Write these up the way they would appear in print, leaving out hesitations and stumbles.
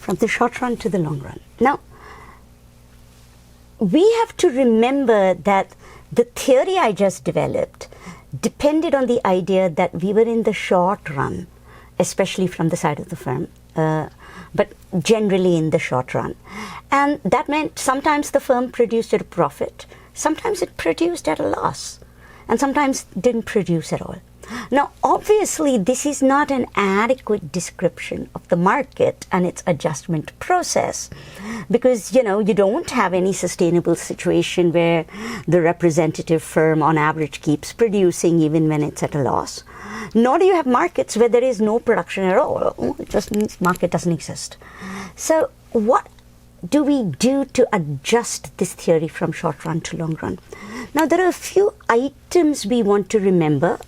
from the short run to the long run. Now, we have to remember that the theory I just developed depended on the idea that we were in the short run, especially from the side of the firm, but generally in the short run. And that meant sometimes the firm produced at a profit, sometimes it produced at a loss, and sometimes didn't produce at all. Now, obviously, this is not an adequate description of the market and its adjustment process because, you don't have any sustainable situation where the representative firm on average keeps producing even when it's at a loss. Nor do you have markets where there is no production at all. It just means market doesn't exist. So what do we do to adjust this theory from short run to long run? Now, there are a few items we want to remember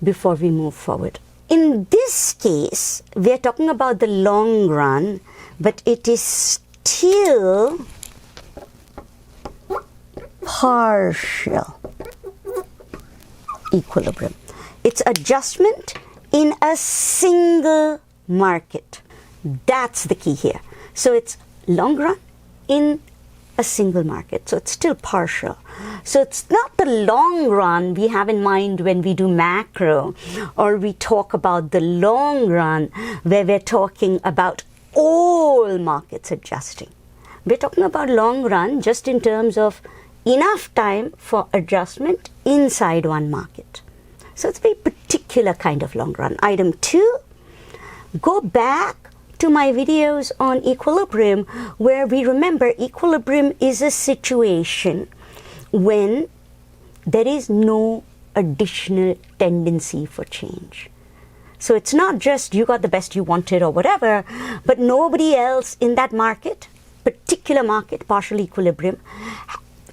before we move forward. In this case, we are talking about the long run, but it is still partial equilibrium. It's adjustment in a single market. That's the key here. So it's long run in a single market. So it's still partial. So it's not the long run we have in mind when we do macro or we talk about the long run where we're talking about all markets adjusting. We're talking about long run just in terms of enough time for adjustment inside one market. So it's a very particular kind of long run. Item 2, go back to my videos on equilibrium where we remember equilibrium is a situation when there is no additional tendency for change. So it's not just you got the best you wanted or whatever, but nobody else in that market, particular market, partial equilibrium,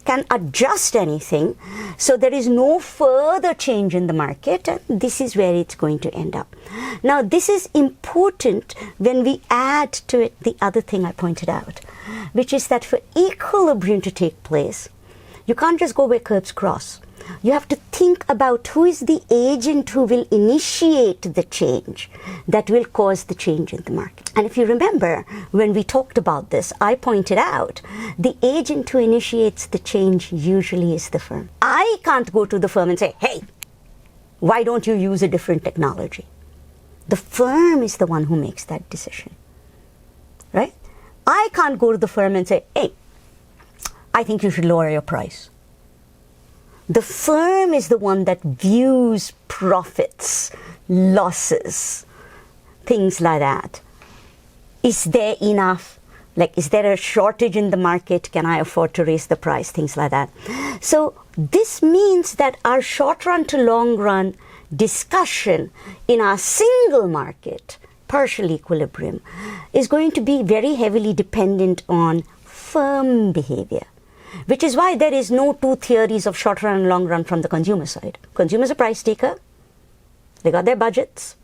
can adjust anything. So there is no further change in the market, and this is where it's going to end up. Now, this is important when we add to it the other thing I pointed out, which is that for equilibrium to take place, you can't just go where curves cross. You have to think about who is the agent who will initiate the change that will cause the change in the market. And if you remember, when we talked about this, I pointed out the agent who initiates the change usually is the firm. I can't go to the firm and say, hey, why don't you use a different technology? The firm is the one who makes that decision, right? I can't go to the firm and say, hey, I think you should lower your price. The firm is the one that views profits, losses, things like that. Is there enough? Like, is there a shortage in the market? Can I afford to raise the price? Things like that. So this means that our short run to long run discussion in our single market, partial equilibrium, is going to be very heavily dependent on firm behavior. Which is why there is no two theories of short run and long run from the consumer side. Consumer's a price taker. They got their budgets.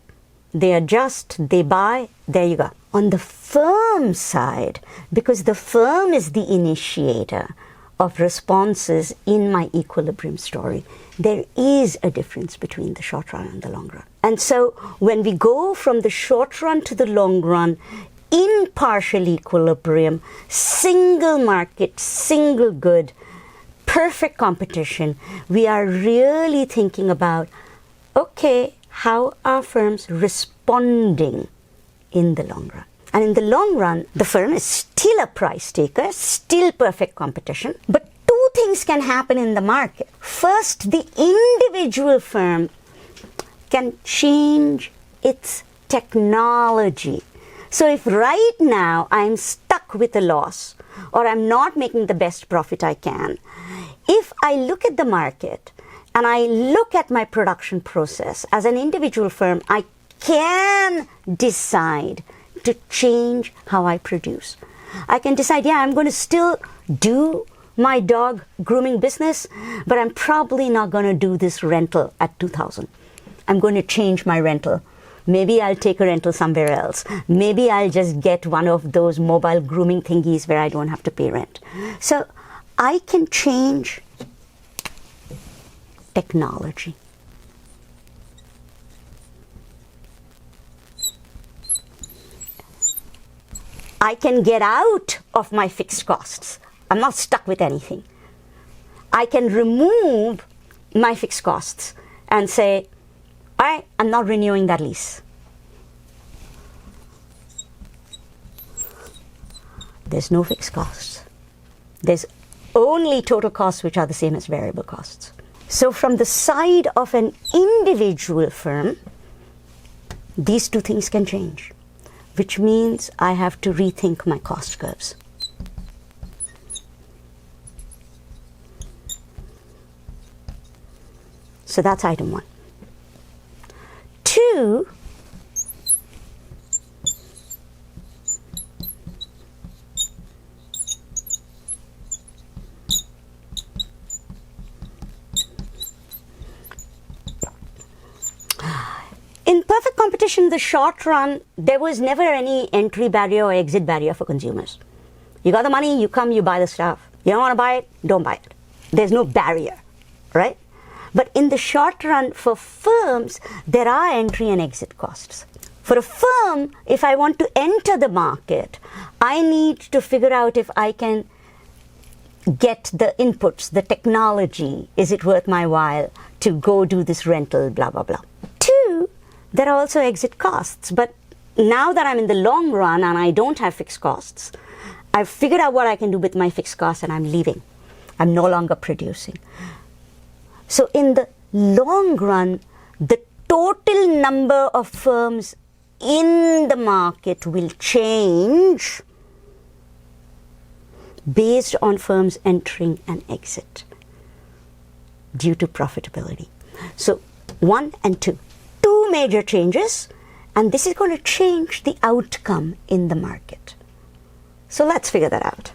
They adjust, they buy, there you go. On the firm side, because the firm is the initiator of responses in my equilibrium story, there is a difference between the short run and the long run. And so when we go from the short run to the long run, in partial equilibrium, single market, single good, perfect competition, we are really thinking about, okay, how are firms responding in the long run? And in the long run, the firm is still a price taker, still perfect competition, but two things can happen in the market. First, the individual firm can change its technology. So if right now I'm stuck with a loss or I'm not making the best profit I can, if I look at the market and I look at my production process as an individual firm, I can decide to change how I produce. I can decide, yeah, I'm going to still do my dog grooming business, but I'm probably not going to do this rental at $2,000. I'm going to change my rental. Maybe I'll take a rental somewhere else. Maybe I'll just get one of those mobile grooming thingies where I don't have to pay rent. So I can change technology. I can get out of my fixed costs. I'm not stuck with anything. I can remove my fixed costs and say, all right, I'm not renewing that lease. There's no fixed costs. There's only total costs, which are the same as variable costs. So from the side of an individual firm, these two things can change, which means I have to rethink my cost curves. So that's item one. Two, in perfect competition in the short run, there was never any entry barrier or exit barrier for consumers. You got the money, you come, you buy the stuff. You don't want to buy it, don't buy it. There's no barrier, right? But in the short run, for firms, there are entry and exit costs. For a firm, if I want to enter the market, I need to figure out if I can get the inputs, the technology. Is it worth my while to go do this rental, blah, blah, blah. Two, there are also exit costs. But now that I'm in the long run and I don't have fixed costs, I've figured out what I can do with my fixed costs and I'm leaving. I'm no longer producing. So in the long run, the total number of firms in the market will change based on firms entering and exit due to profitability. So 1 and 2, two major changes, and this is going to change the outcome in the market. So let's figure that out.